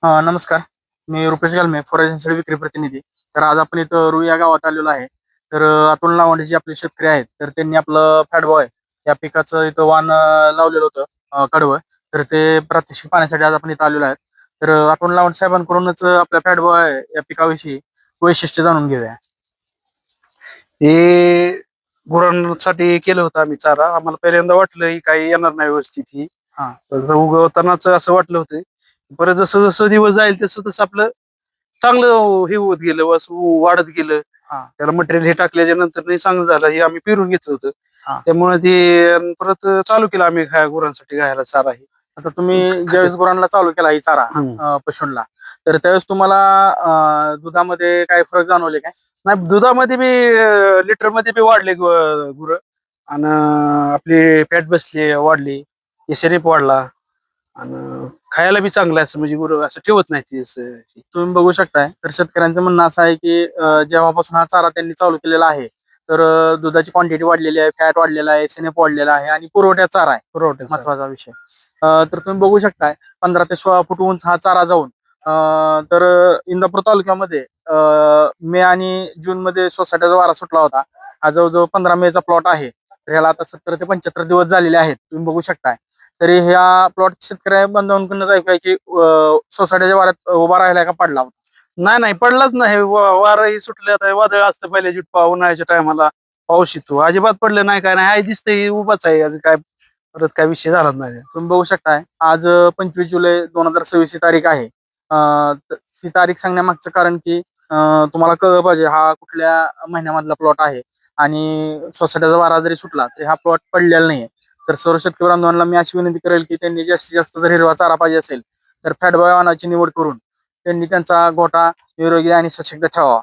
नमस्कार. मी रुपेश गालमे, फॉरेन्सिक विक्री प्रतिनिधी. तर आज आपण इथं रुई या गावात आलेलो आहे. तर अतुल नावाने जे आपले शेतकरी आहेत, तर त्यांनी आपलं फॅट बॉय या पिकाचं इथं वाण लावलेलं होतं कडवं. तर ते प्रात्यक्षिक पाहण्यासाठी आज आपण इथं आलेलो आहे. तर अतुल नावंड साहेबांकडूनच आपल्या फॅट बॉय या पिकाविषयी वैशिष्ट्य जाणून घेऊया. हे गुरांसाठी केलं होतं आम्ही चारा. आम्हाला पहिल्यांदा वाटलं ही काही येणार नाही व्यवस्थित ही. हां. तर उगवतानाच असं वाटलं होतं. परत जसं जसं दिवस जाईल तसं तसं आपलं चांगलं हे होत गेलं, वाढत गेलं. हां. त्याला मटेरियल हे टाकल्याच्या नंतर नाही चांगलं झालं. हे आम्ही पेरून घेतलं होतं. हां. त्यामुळे ते परत चालू केलं आम्ही गुरांसाठी खायला चारा हे. आता तुम्ही ज्यावेळेस गुरांना चालू केला ही चारा पशूंना, तर त्यावेळेस तुम्हाला दुधामध्ये काही फरक जाणवले काय? नाही दुधामध्ये बी लिटरमध्ये बी वाढले गुरं आणि आपली फॅट बसली वाढली, एसएनएफ वाढला आणि खायला बी चांगलं आहे असं म्हणजे गुरं असं ठेवत नाही ते असं. तुम्ही बघू शकताय, तर शेतकऱ्यांचं म्हणणं असं आहे, की जेव्हापासून हा चारा त्यांनी चालू केलेला आहे, तर दुधाची क्वांटिटी वाढलेली आहे, फॅट वाढलेला आहे, एसएनएफ वाढलेला आहे आणि पुरवठ्यात चारा आहे. पुरवठ्याचा. महत्वाचा विषय. तर तुम्ही बघू शकताय 15 ते 16 फूट उंच हा चारा जाऊन तर इंदापूर तालुक्यामध्ये मे आणि जून मध्ये सोसायटीचा वारा सुटला होता. हा जवळजवळ 15 मेचा प्लॉट आहे. तर ह्याला आता 70 ते 75 दिवस झालेले आहेत. तुम्ही बघू शकताय. तरी ह्या प्लॉट शेतकऱ्या बांधवांकडून ऐकूया की सोसायटीच्या वाऱ्यात उभा राहिला का पडला होता? नाही नाही पडलाच नाही. वारही सुटले आता वादळ असतं पहिले उन्हाळ्याच्या टायमाला पाऊस येतो. अजिबात पडलं नाही काय नाही. दिसतंय उभाच आहे. आज काय परत काय विषय झालाच नाही. तुम्ही बघू शकताय आज 25 जुलै 2026 ही तारीख आहे. ही तारीख सांगण्यामागचं कारण की तुम्हाला कळलं पाहिजे हा कुठल्या महिन्यामधला प्लॉट आहे आणि सोसायटीचा वारा जरी सुटला तरी हा प्लॉट पडलेला नाहीये. तर सर्व शेतकरी बांधवांना मी अशी विनंती करेल की त्यांनी जास्तीत जास्त जर हिरवा चारा पाहिजे असेल तर फॅट बॉय वाणाची निवड करून त्यांनी त्यांचा गोठा निरोगी आणि सशक्त ठेवावा.